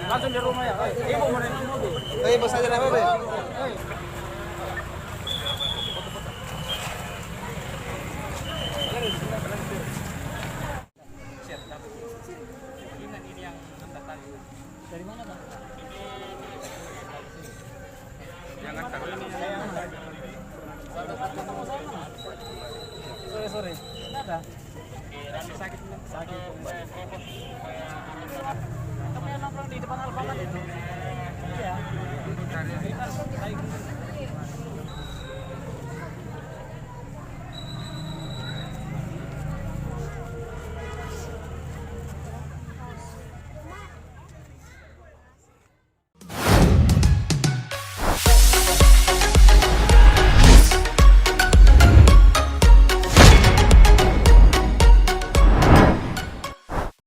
Langsung di rumah ya. Ibu mau naik mobil. Ibu saja apa, Be? Dari mana, Bang? Jangan takut ini. Sore. Ada. Sakit. Kamu yang nongkrong di depan Alfamart itu? Iya.